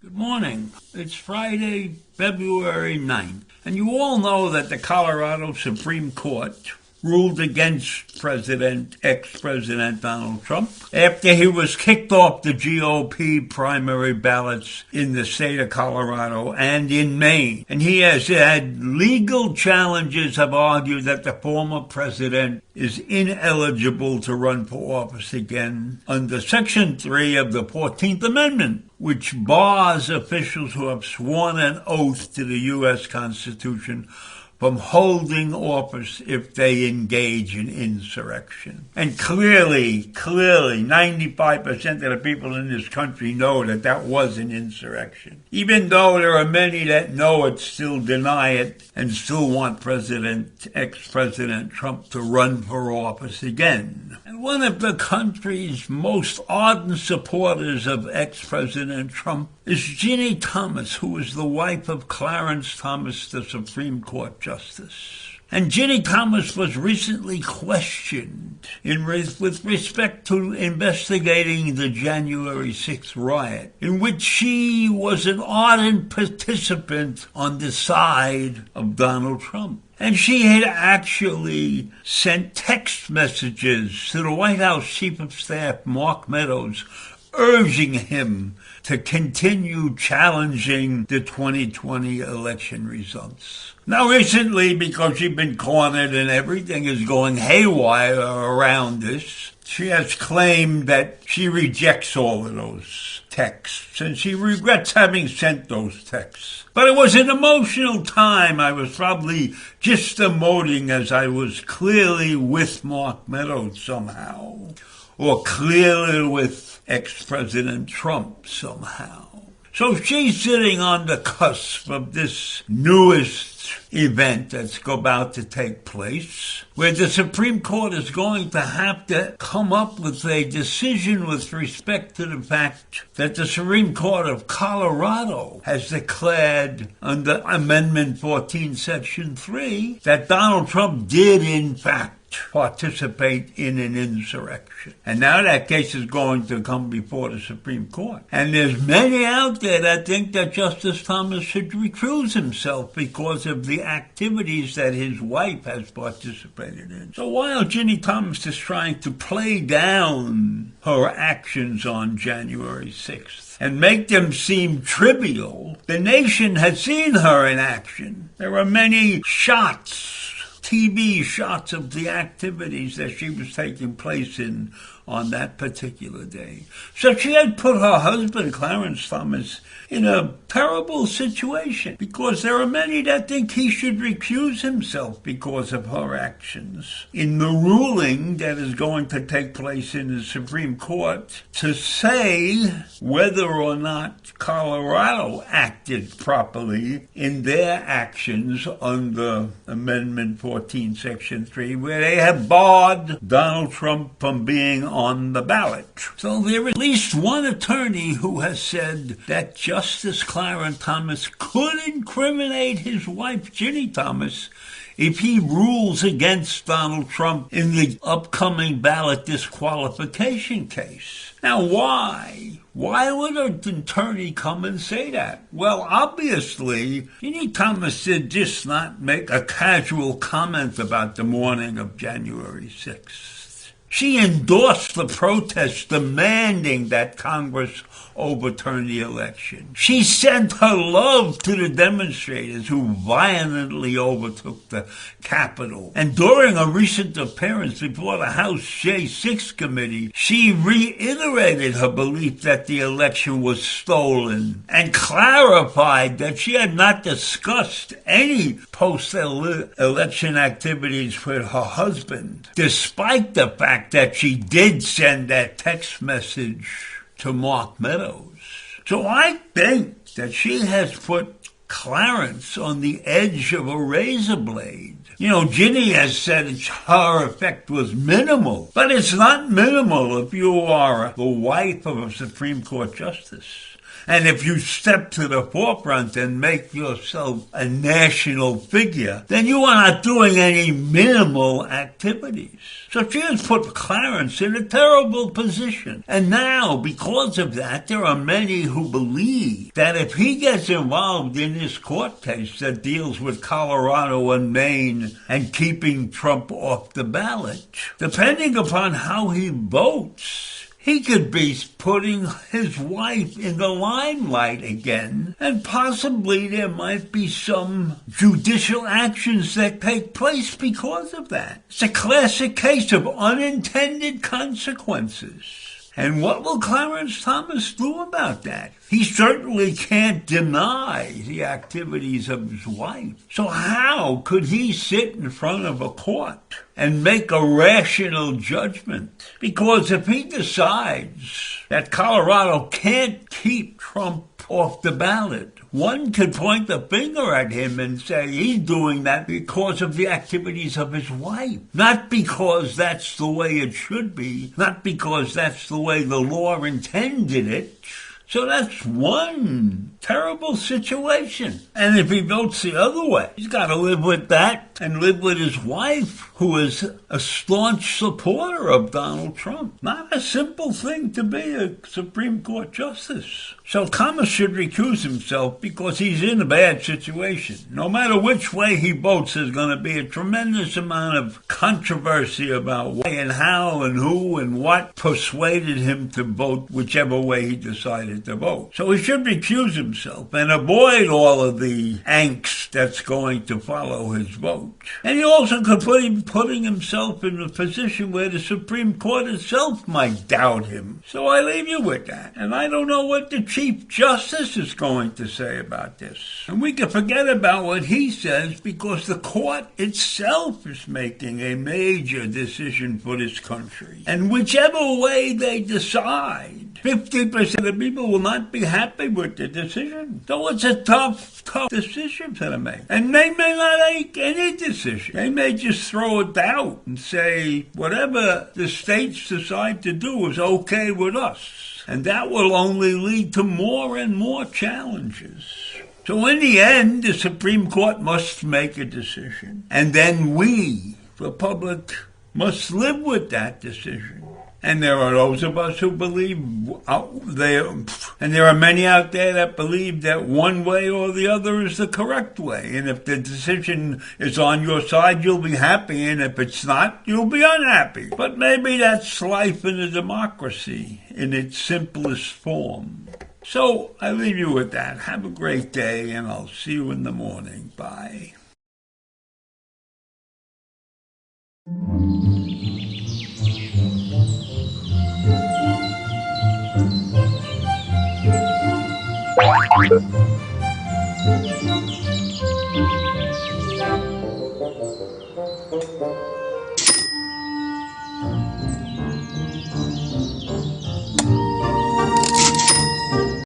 Good morning. It's Friday, February 9th, and you all know that the Colorado Supreme Court ruled against ex-President Donald Trump after he was kicked off the GOP primary ballots in the state of Colorado and in Maine. And he has had legal challenges, have argued that the former president is ineligible to run for office again under Section 3 of the 14th Amendment, which bars officials who have sworn an oath to the U.S. Constitution from holding office if they engage in insurrection. And clearly, 95% of the people in this country know that that was an insurrection. Even though there are many that know it, still deny it, and still want ex-President Trump to run for office again. And one of the country's most ardent supporters of ex-President Trump is Ginny Thomas, who is the wife of Clarence Thomas, the Supreme Court Justice. And Ginny Thomas was recently questioned with respect to investigating the January 6th riot, in which she was an ardent participant on the side of Donald Trump. And she had actually sent text messages to the White House Chief of Staff, Mark Meadows, urging him to continue challenging the 2020 election results. Now, recently, because she's been cornered and everything is going haywire around this, she has claimed that she rejects all of those texts and she regrets having sent those texts. But it was an emotional time. I was probably just emoting as I was clearly with Mark Meadows somehow, or clearly with ex-President Trump somehow. So she's sitting on the cusp of this newest event that's about to take place, where the Supreme Court is going to have to come up with a decision with respect to the fact that the Supreme Court of Colorado has declared under Amendment 14, Section 3, that Donald Trump did, in fact, participate in an insurrection. And now that case is going to come before the Supreme Court. And there's many out there that think that Justice Thomas should recuse himself because of the activities that his wife has participated in. So while Ginny Thomas is trying to play down her actions on January 6th and make them seem trivial, the nation has seen her in action. There are many TV shots of the activities that she was taking place in on that particular day. So she had put her husband, Clarence Thomas, in a terrible situation because there are many that think he should recuse himself because of her actions. In the ruling that is going to take place in the Supreme Court to say whether or not Colorado acted properly in their actions under Amendment 14, Section 3, where they have barred Donald Trump from being on the ballot. So there is at least one attorney who has said that Justice Clarence Thomas could incriminate his wife, Ginny Thomas, if he rules against Donald Trump in the upcoming ballot disqualification case. Now, why? Why would an attorney come and say that? Well, obviously, Ginny Thomas did just not make a casual comment about the morning of January 6th. She endorsed the protest demanding that Congress overturn the election. She sent her love to the demonstrators who violently overtook the Capitol. And during a recent appearance before the House J6 committee, she reiterated her belief that the election was stolen and clarified that she had not discussed any post-election activities with her husband, despite the fact fact that she did send that text message to Mark Meadows. So I think that she has put Clarence on the edge of a razor blade. You know, Ginny has said her effect was minimal, but it's not minimal if you are the wife of a Supreme Court justice. And if you step to the forefront and make yourself a national figure, then you are not doing any minimal activities. So she has put Clarence in a terrible position. And now, because of that, there are many who believe that if he gets involved in this court case that deals with Colorado and Maine and keeping Trump off the ballot, depending upon how he votes, he could be putting his wife in the limelight again, and possibly there might be some judicial actions that take place because of that. It's a classic case of unintended consequences. And what will Clarence Thomas do about that? He certainly can't deny the activities of his wife. So how could he sit in front of a court and make a rational judgment? Because if he decides that Colorado can't keep Trump off the ballot, one could point the finger at him and say he's doing that because of the activities of his wife, not because that's the way it should be, not because that's the way the law intended it. So that's one terrible situation. And if he votes the other way, he's got to live with that and live with his wife, who is a staunch supporter of Donald Trump. Not a simple thing to be a Supreme Court justice. So Thomas should recuse himself because he's in a bad situation. No matter which way he votes, there's going to be a tremendous amount of controversy about why and how and who and what persuaded him to vote whichever way he decided to vote. So he should recuse himself and avoid all of the angst that's going to follow his vote. And he also could putting himself in a position where the Supreme Court itself might doubt him. So I leave you with that. And I don't know what the Chief Justice is going to say about this. And we can forget about what he says because the court itself is making a major decision for this country. And whichever way they decide, 50% of people will not be happy with the decision. So it's a tough decision to make. And they may not make any decision. They may just throw it out and say, whatever the states decide to do is okay with us. And that will only lead to more and more challenges. So in the end, the Supreme Court must make a decision. And then we, the public, must live with that decision. And there are those of us who believe, and there are many out there that believe that one way or the other is the correct way. And if the decision is on your side, you'll be happy. And if it's not, you'll be unhappy. But maybe that's life in a democracy in its simplest form. So I leave you with that. Have a great day, and I'll see you in the morning. Bye.